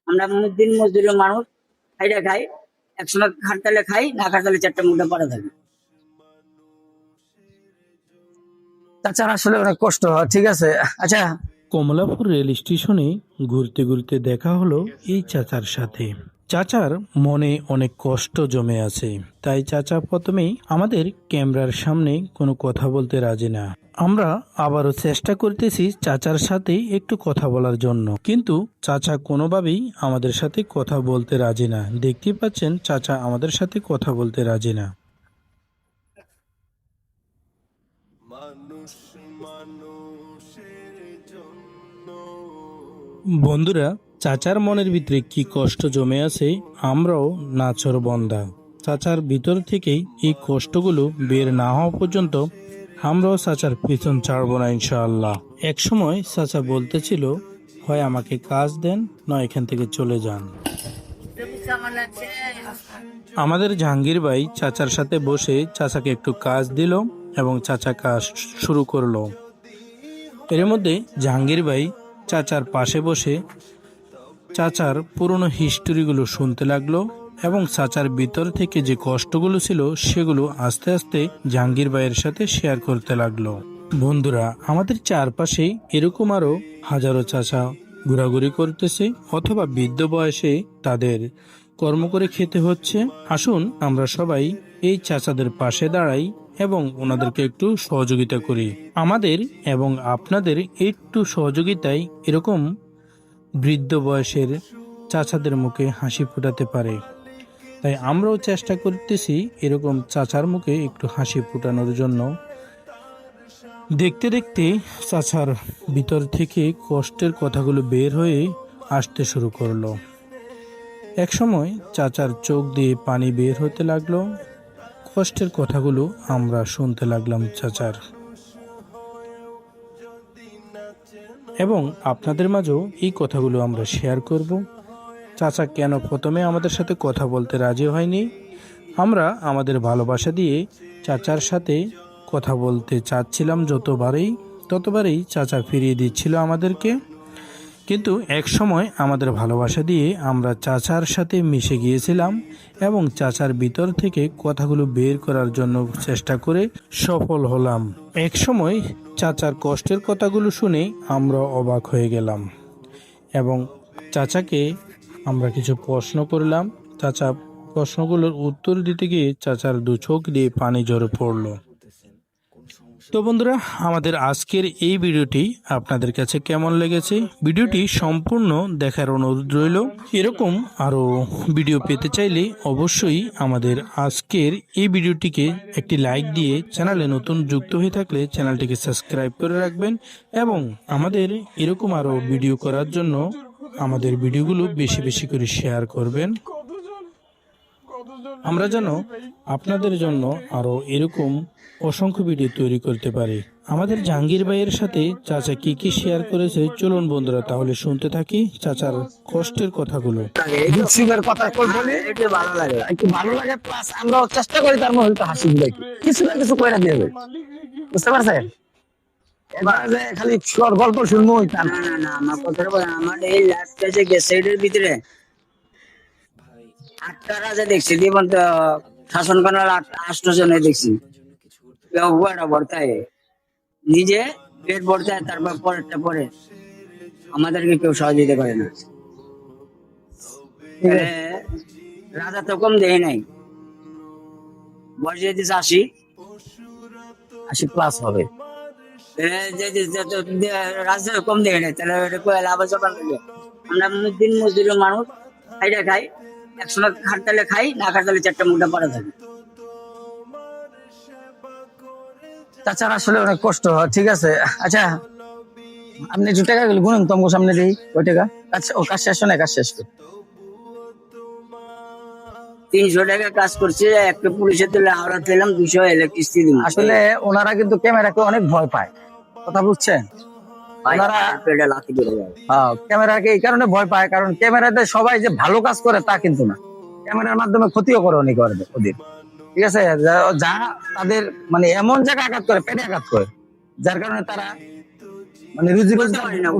আমরা দিন মজদুরের মানুষ, খাইটা খাই, একসময় খাটতালে খাই, না খাটতালে চারটা মুঠা পড়া থাকে। চাচার আসলে অনেক কষ্ট হয়, ঠিক আছে। আচ্ছা, কমলাপুর রেল স্টেশনে ঘুরতে ঘুরতে দেখা হলো এই চাচার সাথে। চাচার মনে অনেক কষ্ট জমে আছে, তাই চাচা প্রথমেই আমাদের ক্যামেরার সামনে কোনো কথা বলতে রাজি না। আমরা আবারও চেষ্টা করতেছি চাচার সাথে একটু কথা বলার জন্য, কিন্তু চাচা কোনোভাবেই আমাদের সাথে কথা বলতে রাজি না। দেখতেই পাচ্ছেন চাচা আমাদের সাথে কথা বলতে রাজি না। বন্ধুরা, চাচার মনের ভিতরে কি কষ্ট জমে আছে আমরাও নাছোড়বান্দা। চাচার ভিতর থেকেই এই কষ্টগুলো বের না হওয়া পর্যন্ত আমরাও চাচার পিছন ছাড়ব না ইনশাআল্লাহ। এক সময় চাচা বলতেছিল, হয় আমাকে কাজ দেন, নয় এখান থেকে চলে যান। আমাদের জাহাঙ্গীর ভাই চাচার সাথে বসে চাচাকে একটু কাজ দিল এবং চাচা কাজ শুরু করলো। এর মধ্যে জাহাঙ্গীর ভাই চাচার পাশে বসে চাচার পুরনো হিস্টোরিগুলো শুনতে লাগলো এবং চাচার ভিতর থেকে যে কষ্টগুলো ছিল সেগুলো আস্তে আস্তে জাহাঙ্গীর ভাইয়ের সাথে শেয়ার করতে লাগলো। বন্ধুরা, আমাদের চারপাশে এরকম আরো হাজারো চাচা ঘোরাঘুরি করতেছে, অথবা বৃদ্ধ বয়সে তাদের কর্ম করে খেতে হচ্ছে। আসুন আমরা সবাই এই চাচাদের পাশে দাঁড়াই এবং ওনাদেরকে একটু সহযোগিতা করি। আমাদের এবং আপনাদের একটু সহযোগিতায় এরকম বৃদ্ধ বয়সের চাচাদের মুখে হাসি ফোটাতে পারে। তাই আমরাও চেষ্টা করতেছি এরকম চাচার মুখে একটু হাসি ফোটানোর জন্য। দেখতে দেখতে চাচার ভিতর থেকে কষ্টের কথাগুলো বের হয়ে আসতে শুরু করলো। একসময় চাচার চোখ দিয়ে পানি বের হতে লাগলো। কষ্টের কথাগুলো আমরা শুনতে লাগলাম চাচার, এবং আপনাদের মাঝেও এই কথাগুলো আমরা শেয়ার করব। চাচা কেন প্রথমে আমাদের সাথে কথা বলতে রাজি হয়নি, আমরা আমাদের ভালোবাসা দিয়ে চাচার সাথে কথা বলতে চাচ্ছিলাম ততবারই চাচা ফিরিয়ে দিচ্ছিল আমাদেরকে। কিন্তু এক সময় আমাদের ভালোবাসা দিয়ে আমরা চাচার সাথে মিশে গিয়েছিলাম এবং চাচার ভিতর থেকে কথাগুলো বের করার জন্য চেষ্টা করে সফল হলাম। এক সময় চাচার কষ্টের কথাগুলো শুনে আমরা অবাক হয়ে গেলাম এবং চাচাকে আমরা কিছু প্রশ্ন করলাম। চাচা প্রশ্নগুলোর উত্তর দিতে গিয়ে চাচার দু চোখ দিয়ে পানি ঝরে পড়লো। তো বন্ধুরা, আমাদের আজকের এই ভিডিওটি আপনাদের কাছে কেমন লেগেছে? ভিডিওটি সম্পূর্ণ দেখার অনুরোধ রইল। এরকম আরো ভিডিও পেতে চাইলে অবশ্যই আমাদের আজকের এই ভিডিওটিকে একটি লাইক দিয়ে, চ্যানেলে নতুন যুক্ত হয়ে থাকলে চ্যানেলটিকে সাবস্ক্রাইব করে রাখবেন এবং আমাদের এরকম আরো ভিডিও করার জন্য আমাদের ভিডিওগুলো বেশি বেশি করে শেয়ার করবেন। আমরা যেন আপনাদের জন্য আরো এরকম অসংখ্য ভিডিও তৈরি করতে পারি। আমাদের জাহাঙ্গীর ভাইয়ের সাথে চাচা কি কি শেয়ার করেছে চলুন বন্ধুরা তাহলে শুনতে থাকি চাচার কষ্টের কথাগুলো। দুঃখ সুখের কথা বলি, একটু ভালো লাগে। একটু ভালো লাগে, প্লাস আমরাও চেষ্টা করি তার মধ্যে একটু হাসি দিলে কিছু না কিছু করে দিয়ে দেবে, বুঝতে পারছেন? এবার যে খালি গল্প শুনবো তা না। না না না, আমার কথাটা বলেন, আমার এই লাইফটা যে গেছে এটার ভিতরে 8টা রাজা দেখছি, জীবন্ত শাসন করার 8 জনে দেখছি। কেউ বড় বর্তায় নিজে পেট বর্তায়, তারপর পরেরটা পরে আমাদেরকে কেউ সহযোগিতা করে না। তাহলে রাজা তো কম দেয় নাই, বয়স যদি 80 প্লাস হবে। রাজা কম দেয় নাই, তাহলে এটা কই লাভ আছে? আমরা দিন মজদুরের মানুষ, খাইটা খাই, একসময় খাটতালে খাই, না খাটতালে চারটা মুঠা পড়া থাকে। চাচার আসলে অনেক কষ্ট হয়, ঠিক আছে। আচ্ছা, আপনি একটু টাকা গুলো গুনুন তোমার সামনে দিই, ওই টাকা কাজ শেষ হয় না, কাজ শেষ করে 300 টাকা কাজ করছে, একটা পুলিশের তুলে হাওড়া পেলাম, 200 ইলেকট্রিসিটি দিন। আসলে ওনারা কিন্তু ক্যামেরাকে অনেক ভয় পায়, কথা বুঝছেন? ওনারা লাথি বেড়ে যায়। ক্যামেরাকে এই কারণে ভয় পায়, কারণ ক্যামেরাতে সবাই যে ভালো কাজ করে তা কিন্তু না, ক্যামেরার মাধ্যমে ক্ষতিও করে অনেক ওদের, ঠিক আছে। যা তাদের মানে এমন জায়গায় আঘাত করে, পেটে আঘাত করে, যার কারণে তারা মানে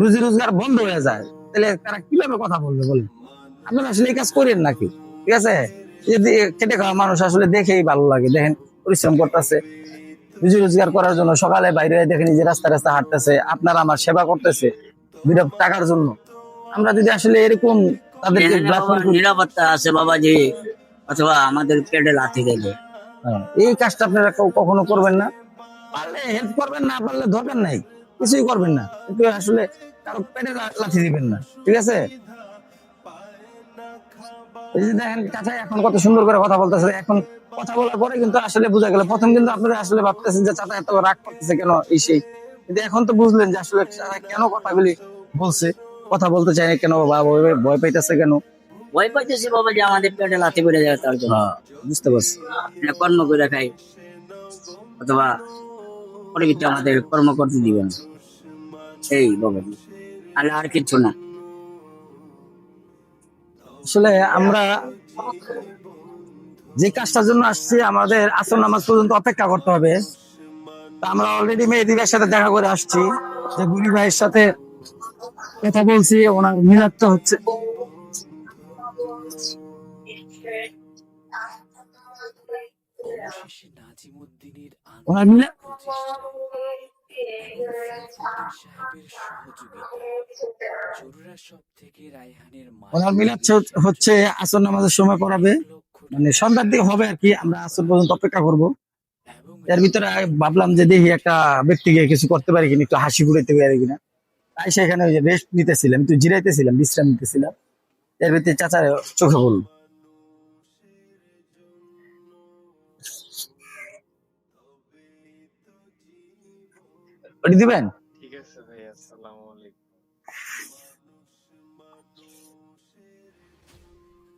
রুজি রোজগার বন্ধ হয়ে যায়। তাহলে তারা কিভাবে কথা বলবে বলেন? আপনারা আসলে এই কাজ করেন নাকি? ঠিক আছে, যদি খেটে খাওয়া মানুষ আসলে দেখেই ভালো লাগে, দেখেন পরিশ্রম করতেছে রুজি রোজগার করার জন্য, সকালে বাইরে হয়ে দেখেন যে রাস্তা রাস্তা হাঁটতেছে, আপনার আমার সেবা করতেছে দুইটা টাকার জন্য। আমরা যদি আসলে এরকম তাদেরকে এখানে বাবা ব্ল্যাকমেল করি, নিরাপত্তা আছে বাবা, যে অথবা আমাদের পেটে লাথি দেবে। এই কাজটা আপনারা কখনো করবেন না। পারলে হেল্প করবেন, না পারলে দরকার নাই, কিছুই করবেন না, কিন্তু আসলে কারো পেটে লাথি দিবেন না, ঠিক আছে? এই যে দেখেন চাচা এখন কত সুন্দর করে কথা বলতেছে, এখন কথা বলার পরে কিন্তু আসলে বোঝা গেল, প্রথম কিন্তু আপনারা আসলে ভাবতেছেন যে চাচা এত রাগ করতেছে কেন, এই সেই, কিন্তু এখন তো বুঝলেন যে আসলে চাচা কেন কথাগুলি বলছে, কথা বলতে চায় না কেন, বা ভয় পাইতেছে কেন। ভয় পাইতেছি বাবা যে আমাদের পেটে লাথি পড়ে যায়, তার জন্য বুঝতে পারছি। আমরা কর্ম করে খাই, অথবা পরিবর্তে আমাদের কর্ম করতে দিবেন, এই বাবা, আর কিছু না। আসলে আমরা যে কাজটার জন্য আসছি, আমাদের আসর নামাজ পর্যন্ত অপেক্ষা করতে হবে। তা আমরা অলরেডি মেহেদী ভাইয়ের সাথে দেখা করে আসছি, যে গুলি ভাইয়ের সাথে কথা বলছি, ওনার মিলাদ তো হচ্ছে, ওনার মিলাদ ওনার মিলাদ হচ্ছে আসর নামাজের সময় করাবে, মানে সন্ধ্যার দিকে হবে আর কি। আমরা আসর পর্যন্ত অপেক্ষা করব। এর ভিতরে ভাবলাম যে দেখি একটা ব্যক্তিকে কিছু করতে পারি কিনা, একটু হাসি ফুটাইতে পারি কিনা। তাই সেখানে ওই যে রেস্ট নিতেছিলাম, একটু জিরাইতেছিলাম, বিশ্রাম নিতেছিলাম, এর ভিতরে চাচা চোখে বলল। ওটি দিবেন? ঠিক আছে ভাই, আসসালামু আলাইকুম।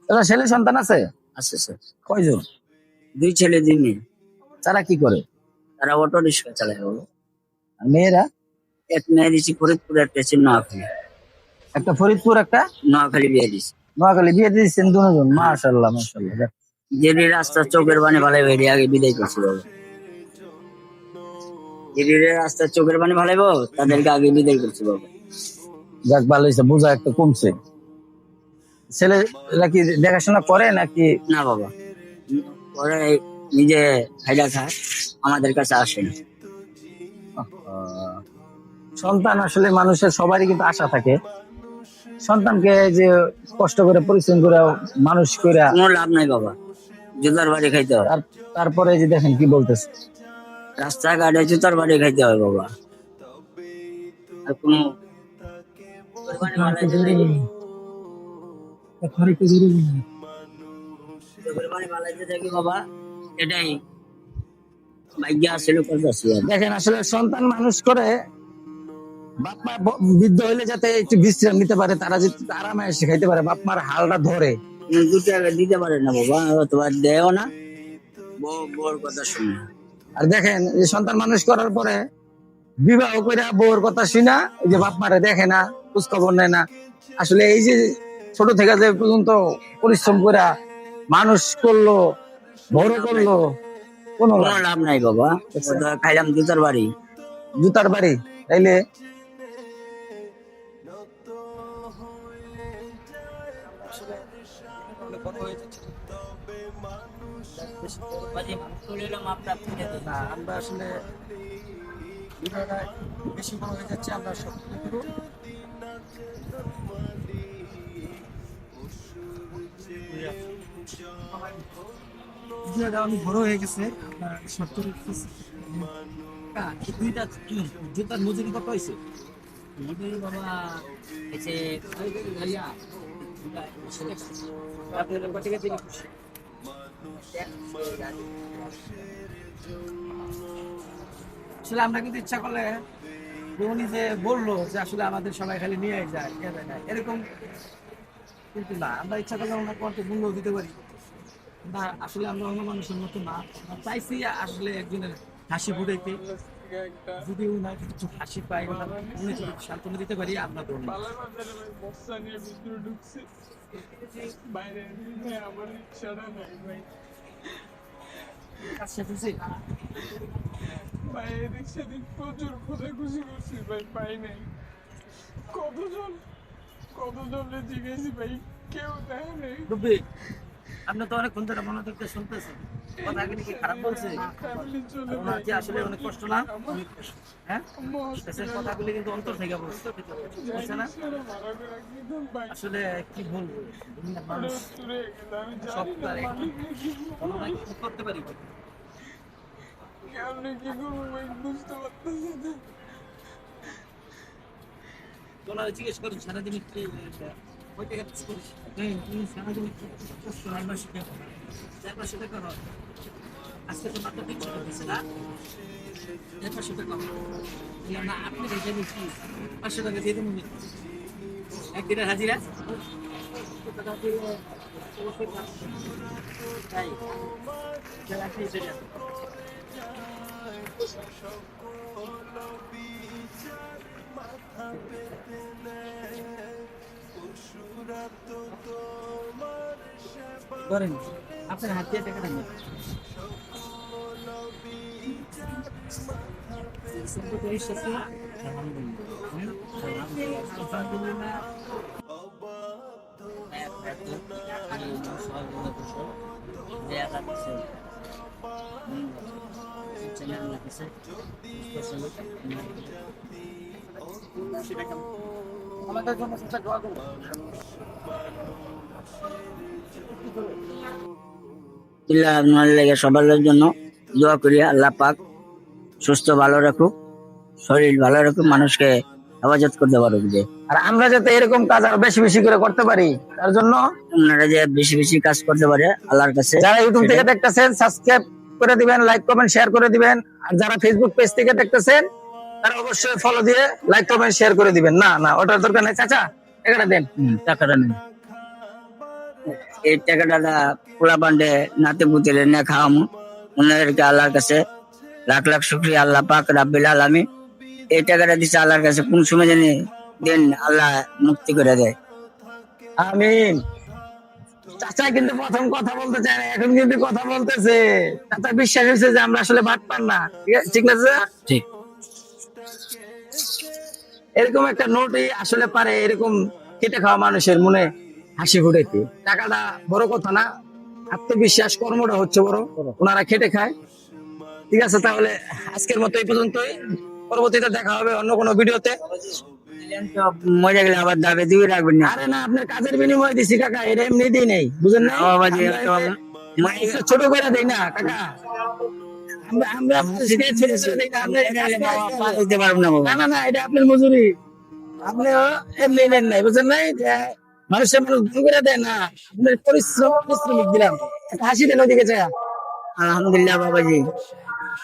দাদা ছেলে সন্তান আছে? আছে স্যার, কয়জন? 2 ছেলে 2 মেয়ে। তারা কি করে? তারা অটো রিক্সা চালায় বাবা। আর মেয়েরা? এক মেয়ে দিছি ফরিদপুর, একটা আছে নোয়াখালী। একটা ফরিদপুর, একটা নোয়াখালী বিয়ে দিছি। নোয়াখালী। বিয়ে দিয়েছেন দুজন? মাশাআল্লাহ মাশাআল্লাহ। যাক। যে রাস্তা চোখের পানি ভালাই বেরি আগে বিদায় করছি বাবা। যে রাস্তা চোখের পানি ভালাইবো তাদেরকে আগে বিদায় করছি বাবা। যাক, ভালো হয়েছে, বোঝা একটা কমছে। ছেলেরা কি দেখাশোনা করে নাকি? না বাবা, ওরা নিজে খাইলা খায়, আমাদের কাছে আসে না। সন্তান আসলে মানুষের সবারই কিন্তু আশা থাকে, সন্তানকে যে কষ্ট করে পরিশ্রম করে মানুষ করে, কোনো লাভ নাই বাবা, জুতার বাড়ি খাইতে হয়। তারপরে যে দেখেন কি বলতেছে, রাস্তাঘাটে জুতার বাড়ি খাইতে হয় বাবা। আর কোনো চোখের পানি ভালাইতে থাকি বাবা, এটাই ভাগ্য আসলে করতেছি। দেখেন আসলে সন্তান মানুষ করে বাপ মা বৃদ্ধ হইলে যাতে একটু বিশ্রাম নিতে পারে, তারা যদি আরামে এসে খাইতে পারে, বাপ মার হালটা ধরে। 2 টাকা দিতে পারে না বাবা, অথবা দেও না, বউর কথা শুনে। আর দেখেন এই সন্তান মানুষ করার পরে বিবাহ করে বউর কথা শুনা, এই যে বাপ মারে দেখে না, খোঁজ খবর নেয় না। আসলে এই যে ছোট থেকে যে পর্যন্ত পরিশ্রম করে মানুষ করলো, বড় করলো, কোনো কোনো লাভ নাই বাবা। খাইলাম জুতার বাড়ি। জুতার বাড়ি, তাইলে আমরা আসলে বেশি বড় হয়ে যাচ্ছে, আমরা সব অনেক বড় হয়ে গেছে। দুইটা জুতার মজুরি কত হয়েছে? বাবা এসে আসলে আমরা কিন্তু ইচ্ছা করলে, উনি যে বললো যে আসলে আমাদের সবাই খালি নিয়ে যায়, এরকম কিন্তু না। আমরা ইচ্ছা করলে ওনাকে অনেক মূল্য দিতে পারি না। আসলে আমরা অন্য মানুষের মতো না, আমরা চাইছি আসলে একজনের হাসি ফুটাইতে। যদি উনার কিছু হাসি পাই, উনি যদি সান্ত্বনা দিতে পারি, আমরা তো প্রচুর খোঁজাখুঁজি করছি ভাই, পাই নাই। কতজন রুবি, আপনি তো অনেকক্ষণ ধরে মনোযোগ দিয়ে শুনতেছেন, কথা কি খারাপ বলছে? ওনার যে আসলে অনেক কষ্ট না, অনেক কষ্ট। হ্যাঁ, পেশেন্ট কথাগুলি কিন্তু অন্তর থেকে বলছে, বুঝছে না? আসলে কি বলবো, দুনিয়ার মানুষ সব পারে, আমরা কিছু করতে পারি না। ওনারা জিজ্ঞেস করেন সারাদিন কি ওই টাকা করিস? তুমি সারাদিন কষ্ট হয় 400 টাকা হয়। আজকে তো মাত্র 300 টাকা দিচ্ছে না, 500 টাকা হবে। বললাম, না আপনি রেখে দিচ্ছি 500 টাকা দিয়ে দেবেন একদিনের হাজিরা। তাই আপনি সেটা ধরেন, আপনার হাত দিয়ে টাকাটা নেন। আমাদের জন্য সেটা দোয়া করবো। আপনার লেগে সবার জন্য দোয়া করি, আল্লাহ পাক সুস্থ ভালো রাখুক, শরীর ভালো রাখুক, মানুষকে হেফাজত করতে পারুক। যে আর আমরা যাতে এরকম কাজ আরো বেশি বেশি করে করতে পারি, তার জন্য আপনারা যে বেশি বেশি কাজ করতে পারে আল্লাহর কাছে, যারা ইউটিউব থেকে দেখতেছেন সাবস্ক্রাইব করে দিবেন, লাইক কমেন্ট শেয়ার করে দিবেন। আর যারা ফেসবুক পেজ থেকে দেখতেছেন তারা অবশ্যই ফলো দিয়ে লাইক কমেন্ট শেয়ার করে দিবেন। না না, ওটার দরকার নেই চাচা, টাকাটা দেন। টাকাটা নেন। এই টাকাটা পোলা পান্ডে নাতে পুতিলে না খাওয়ামু, ওনাদেরকে আল্লাহর কাছে লাখ লাখ শুকরিয়া। আল্লাহ পাক রাব্বিল আলামিন এই টাকাটা দিচ্ছে আল্লাহর কাছে, কোন সময় জানি দেন আল্লাহ মুক্তি করে দেয়। আমিন। চাচা কিন্তু প্রথম কথা বলতে চায় না, এখন কিন্তু কথা বলতেছে। চাচা বিশ্বাস হয়েছে যে আমরা আসলে বাদ পান না। ঠিক না চাচা? ঠিক। এরকম একটা নোটই আসলে পারে এরকম কেটে খাওয়া মানুষের মনে হাসি ফুটাইতে। টাকাটা বড় কথা না, আত্মবিশ্বাস, কর্মটা হচ্ছে বড়। ওনারা খেটে খায়। ঠিক আছে, তাহলে আজকের মতো এই পর্যন্তই। পরবর্তীতে দেখা হবে অন্য কোনো ভিডিওতে। মজা গেলে আবার দাবে দিয়ে রাখবেন না। আরে না, আপনার কাজের বিনিময়ে দিছি কাকা, এটা এমনি দিই নাই, বুঝেন না? বাবাজি, ছোট করে দেই না কাকা, আমরা ছোট করে দেই না, দিতে পারবো না বাবা। না না না, এটা আপনার মজুরি, আপনি এমনি নেন নাই, বুঝেন নাই? মানুষের মানুষ ভুল করে দেয় না, আপনার পরিশ্রমিক দিলাম। একটা হাসি দেন ওইদিকে যায়। আলহামদুলিল্লাহ বাবাজি,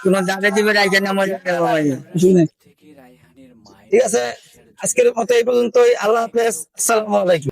কোন দাদা দিবে রাখেন আমার বাবাজি। শুনে ঠিক আছে, আজকের মতো এই পর্যন্তই। আল্লাহ হাফেজ, আসসালামু আলাইকুম।